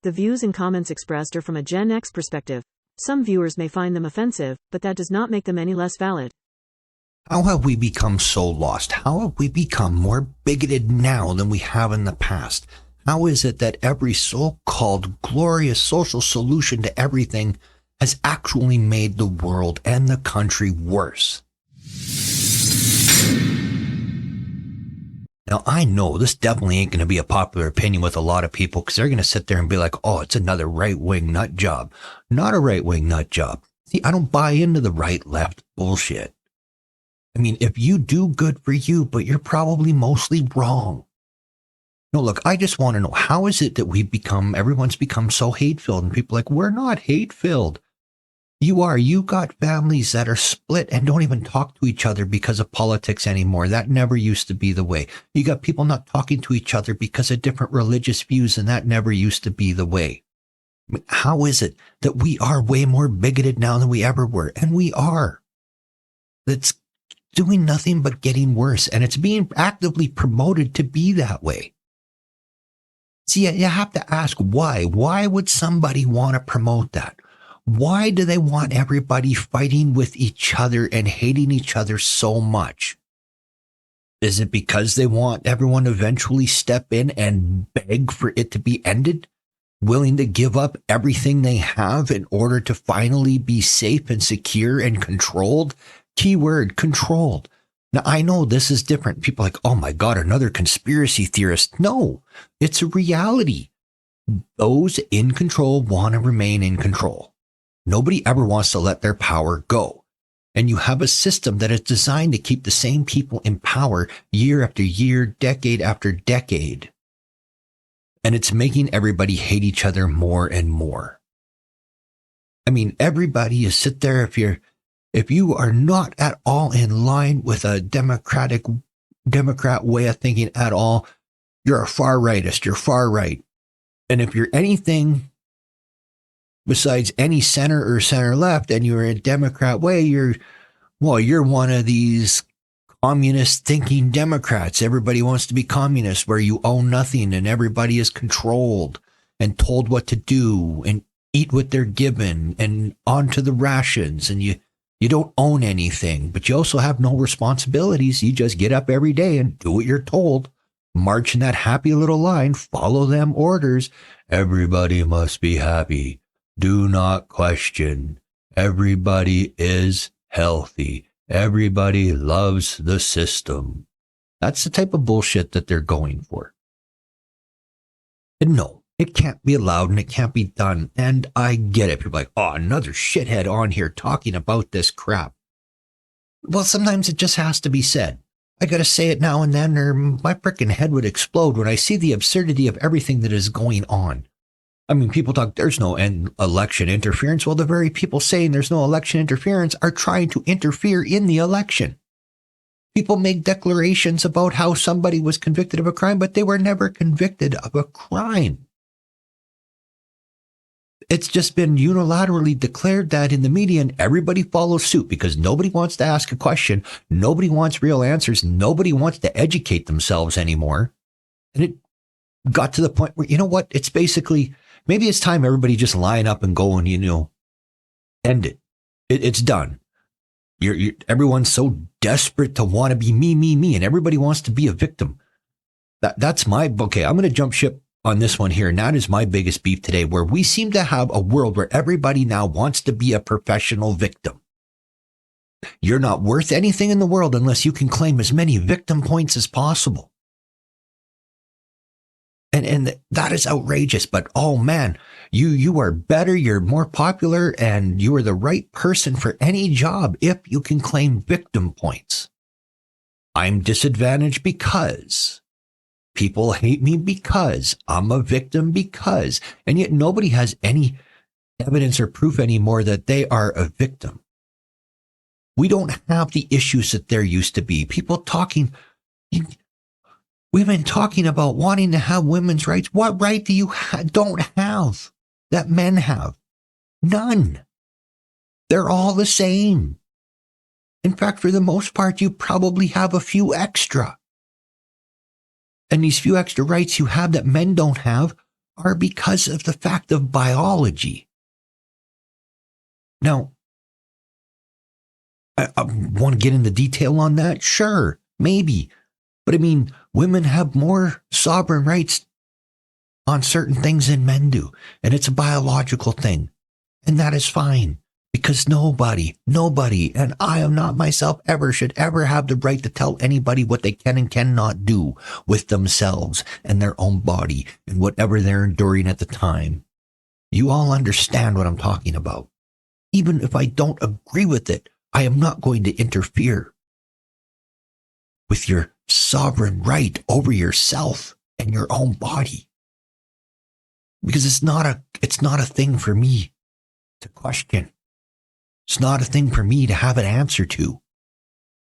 The views and comments expressed are from a Gen X perspective. Some viewers may find them offensive, but that does not make them any less valid. How have we become so lost? How have we become more bigoted now than we have in the past? How is it that every so-called glorious social solution to everything has actually made the world and the country worse? Now, I know this definitely ain't going to be a popular opinion with a lot of people because they're going to sit there and be like, oh, it's another right-wing nut job. Not a right-wing nut job. See, I don't buy into the right-left bullshit. I mean, if you do, good for you, but you're probably mostly wrong. No, look, I just want to know, how is it that everyone's become so hate-filled and people are like, we're not hate-filled. You are. You got families that are split and don't even talk to each other because of politics anymore. That never used to be the way. You got people not talking to each other because of different religious views, and that never used to be the way. I mean, how is it that we are way more bigoted now than we ever were? And we are. It's doing nothing but getting worse, and it's being actively promoted to be that way. See, you have to ask why. Why would somebody want to promote that? Why do they want everybody fighting with each other and hating each other so much? Is it because they want everyone to eventually step in and beg for it to be ended? Willing to give up everything they have in order to finally be safe and secure and controlled? Keyword, controlled. Now, I know this is different. People are like, oh my God, another conspiracy theorist. No, it's a reality. Those in control want to remain in control. Nobody ever wants to let their power go. And you have a system that is designed to keep the same people in power year after year, decade after decade. And it's making everybody hate each other more and more. I mean, everybody is sit there, if you are not at all in line with a Democrat way of thinking at all, you're a far rightist, you're far right. And if you're anything besides any center or center left, and you're a Democrat way, you're one of these communist thinking Democrats. Everybody wants to be communist, where you own nothing and everybody is controlled and told what to do and eat what they're given and onto the rations, and you don't own anything, but you also have no responsibilities. You just get up every day and do what you're told. March in that happy little line, follow them orders. Everybody must be happy. Do not question. Everybody is healthy. Everybody loves the system. That's the type of bullshit that they're going for. And no, it can't be allowed and it can't be done. And I get it. People are like, oh, another shithead on here talking about this crap. Well, sometimes it just has to be said. I got to say it now and then, or my frickin' head would explode when I see the absurdity of everything that is going on. I mean, people talk, there's no election interference. Well, the very people saying there's no election interference are trying to interfere in the election. People make declarations about how somebody was convicted of a crime, but they were never convicted of a crime. It's just been unilaterally declared that in the media, and everybody follows suit because nobody wants to ask a question. Nobody wants real answers. Nobody wants to educate themselves anymore. And it got to the point where, you know what? It's basically, maybe it's time everybody just line up and go and, end it. It's done. Everyone's so desperate to want to be me, and everybody wants to be a victim. Okay, I'm going to jump ship on this one here, and that is my biggest beef today, where we seem to have a world where everybody now wants to be a professional victim. You're not worth anything in the world unless you can claim as many victim points as possible. And that is outrageous, but oh man, you are better, you're more popular, and you are the right person for any job if you can claim victim points. I'm disadvantaged because people hate me because I'm a victim because, and yet nobody has any evidence or proof anymore that they are a victim. We don't have the issues that there used to be. People talking, we've been talking about wanting to have women's rights. What right do you don't have that men have? None. They're all the same. In fact, for the most part, you probably have a few extra. And these few extra rights you have that men don't have are because of the fact of biology. Now, I want to get into detail on that? Sure, maybe. But I mean, women have more sovereign rights on certain things than men do. And it's a biological thing. And that is fine. Because nobody, and I am not myself should ever have the right to tell anybody what they can and cannot do with themselves and their own body and whatever they're enduring at the time. You all understand what I'm talking about. Even if I don't agree with it, I am not going to interfere with your sovereign right over yourself and your own body. Because it's not a thing for me to question. It's not a thing for me to have an answer to.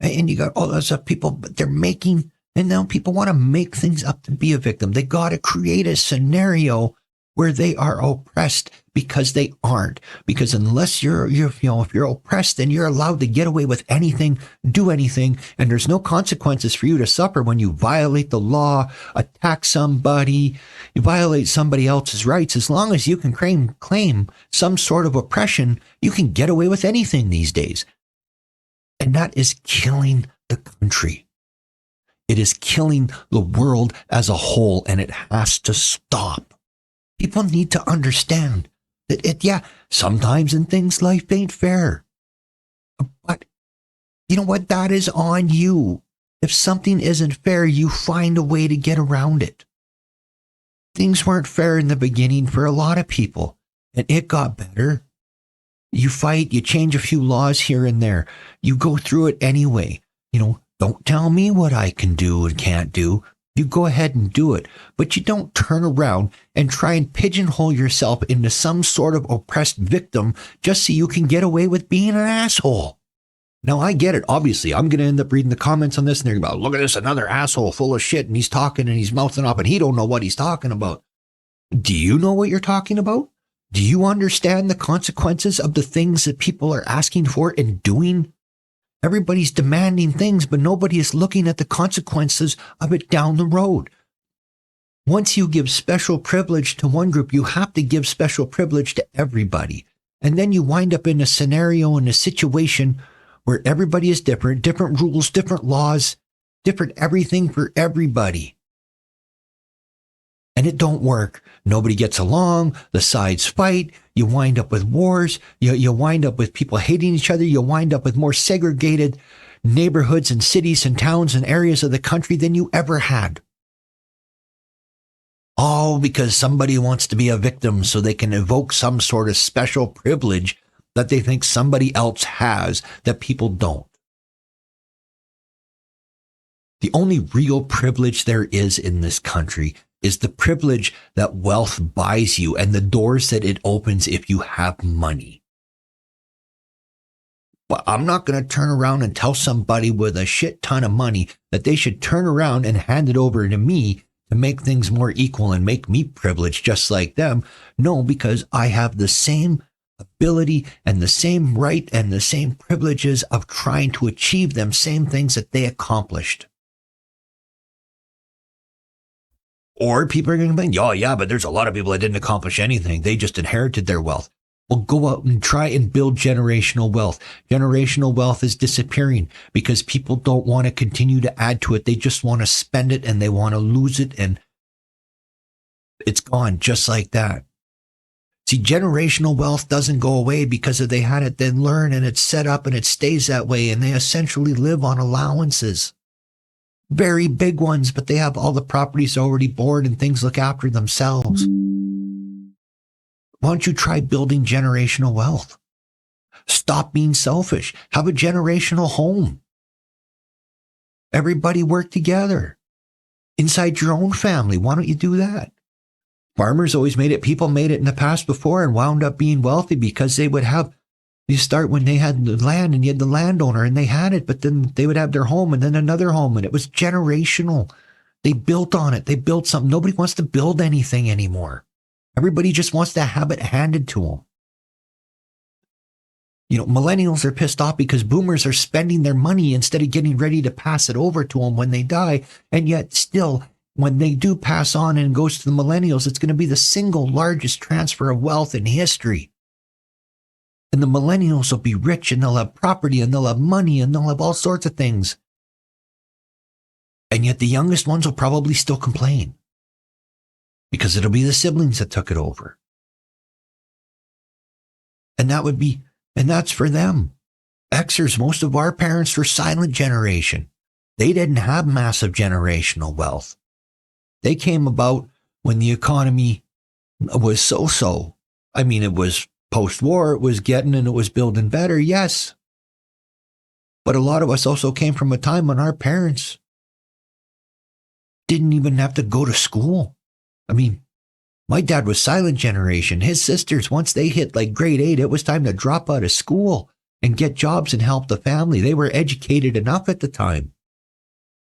And you go, those are people, but they're making, and now people want to make things up to be a victim. They got to create a scenario where they are oppressed because they aren't. Because unless if you're oppressed, then you're allowed to get away with anything, do anything, and there's no consequences for you to suffer when you violate the law, attack somebody, you violate somebody else's rights. As long as you can claim some sort of oppression, you can get away with anything these days. And that is killing the country. It is killing the world as a whole, and it has to stop. People need to understand that sometimes in things life ain't fair. But you know what? That is on you. If something isn't fair, you find a way to get around it. Things weren't fair in the beginning for a lot of people, and it got better. You fight, you change a few laws here and there. You go through it anyway. Don't tell me what I can do and can't do. You go ahead and do it, but you don't turn around and try and pigeonhole yourself into some sort of oppressed victim just so you can get away with being an asshole. Now, I get it. Obviously, I'm going to end up reading the comments on this and they're going to be like, look at this, another asshole full of shit, and he's talking and he's mouthing up and he don't know what he's talking about. Do you know what you're talking about? Do you understand the consequences of the things that people are asking for and doing? Everybody's demanding things, but nobody is looking at the consequences of it down the road. Once you give special privilege to one group, you have to give special privilege to everybody. And then you wind up in a scenario, in a situation where everybody is different rules, different laws, different everything for everybody. And it don't work. Nobody gets along. The sides fight. You wind up with wars. You wind up with people hating each other. You wind up with more segregated neighborhoods and cities and towns and areas of the country than you ever had. All because somebody wants to be a victim so they can evoke some sort of special privilege that they think somebody else has that people don't. The only real privilege there is in this country is the privilege that wealth buys you and the doors that it opens if you have money. But I'm not going to turn around and tell somebody with a shit ton of money that they should turn around and hand it over to me to make things more equal and make me privileged just like them. No, because I have the same ability and the same right and the same privileges of trying to achieve them same things that they accomplished. Or people are going to think, oh yeah, but there's a lot of people that didn't accomplish anything. They just inherited their wealth. Well, go out and try and build generational wealth. Generational wealth is disappearing because people don't want to continue to add to it. They just want to spend it and they want to lose it, and it's gone just like that. See, generational wealth doesn't go away because if they had it then learn, and it's set up and it stays that way, and they essentially live on allowances. Very big ones, but they have all the properties already bought and things look after themselves. Why don't you try building generational wealth? Stop being selfish. Have a generational home. Everybody work together. Inside your own family, why don't you do that? Farmers always made it. People made it in the past before and wound up being wealthy because they would have, you start when they had the land and you had the landowner and they had it, but then they would have their home and then another home, and it was generational. They built on it. They built something. Nobody wants to build anything anymore. Everybody just wants to have it handed to them. You know, millennials are pissed off because boomers are spending their money instead of getting ready to pass it over to them when they die. And yet still when they do pass on and goes to the millennials, it's going to be the single largest transfer of wealth in history. And the millennials will be rich and they'll have property and they'll have money and they'll have all sorts of things. And yet the youngest ones will probably still complain because it'll be the siblings that took it over. And that's for them. Xers, most of our parents were silent generation. They didn't have massive generational wealth. They came about when the economy was so-so. I mean, it was post-war, it was getting and it was building better, yes. But a lot of us also came from a time when our parents didn't even have to go to school. I mean, my dad was silent generation. His sisters, once they hit like grade 8, it was time to drop out of school and get jobs and help the family. They were educated enough at the time.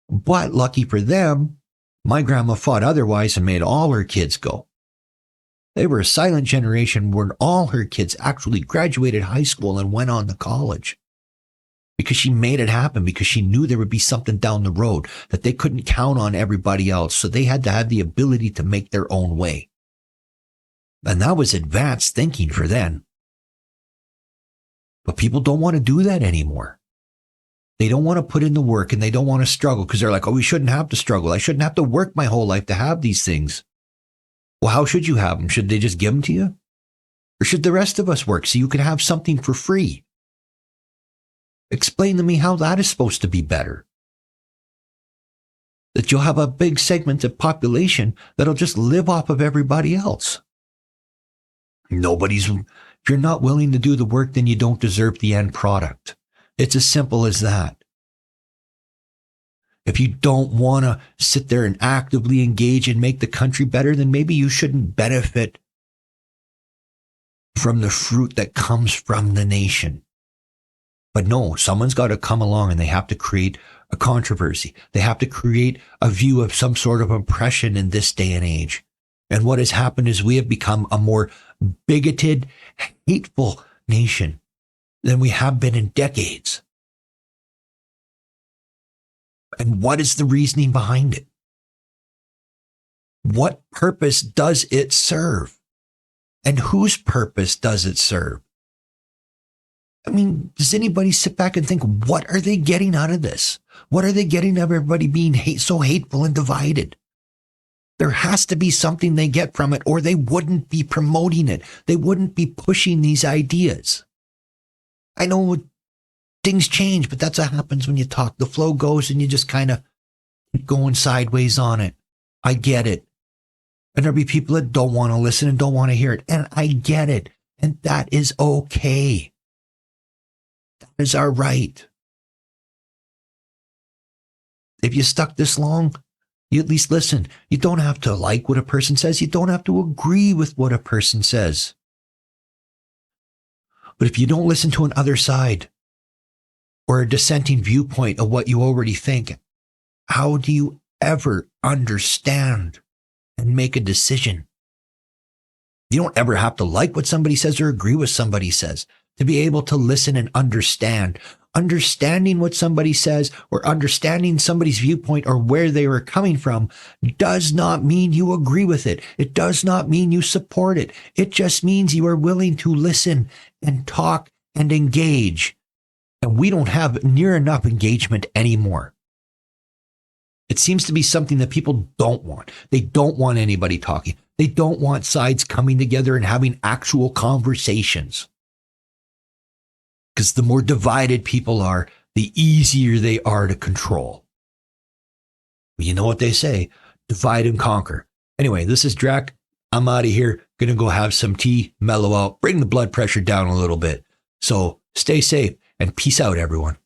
But lucky for them, my grandma fought otherwise and made all her kids go. They were a silent generation when all her kids actually graduated high school and went on to college. Because she made it happen, because she knew there would be something down the road, that they couldn't count on everybody else. So they had to have the ability to make their own way. And that was advanced thinking for then. But people don't want to do that anymore. They don't want to put in the work and they don't want to struggle because they're like, oh, we shouldn't have to struggle. I shouldn't have to work my whole life to have these things. Well, how should you have them? Should they just give them to you? Or should the rest of us work so you can have something for free? Explain to me how that is supposed to be better. That you'll have a big segment of population that'll just live off of everybody else. If you're not willing to do the work, then you don't deserve the end product. It's as simple as that. If you don't want to sit there and actively engage and make the country better, then maybe you shouldn't benefit from the fruit that comes from the nation. But no, someone's got to come along and they have to create a controversy. They have to create a view of some sort of oppression in this day and age. And what has happened is we have become a more bigoted, hateful nation than we have been in decades. And what is the reasoning behind it? What purpose does it serve? And whose purpose does it serve? I mean, does anybody sit back and think, what are they getting out of this? What are they getting out of everybody being so hateful and divided? There has to be something they get from it, or they wouldn't be promoting it. They wouldn't be pushing these ideas. I know things change, but that's what happens when you talk. The flow goes and you just kind of keep going sideways on it. I get it. And there'll be people that don't want to listen and don't want to hear it. And I get it. And that is okay. That is our right. If you stuck this long, you at least listen. You don't have to like what a person says. You don't have to agree with what a person says. But if you don't listen to an other side or a dissenting viewpoint of what you already think, how do you ever understand and make a decision? You don't ever have to like what somebody says or agree with somebody says to be able to listen and understand. Understanding what somebody says or understanding somebody's viewpoint or where they are coming from does not mean you agree with it. It does not mean you support it. It just means you are willing to listen and talk and engage. And we don't have near enough engagement anymore. It seems to be something that people don't want. They don't want anybody talking. They don't want sides coming together and having actual conversations. Because the more divided people are, the easier they are to control. You know what they say, divide and conquer. Anyway, this is Drac. I'm out of here. Going to go have some tea, mellow out, bring the blood pressure down a little bit. So stay safe and peace out, everyone.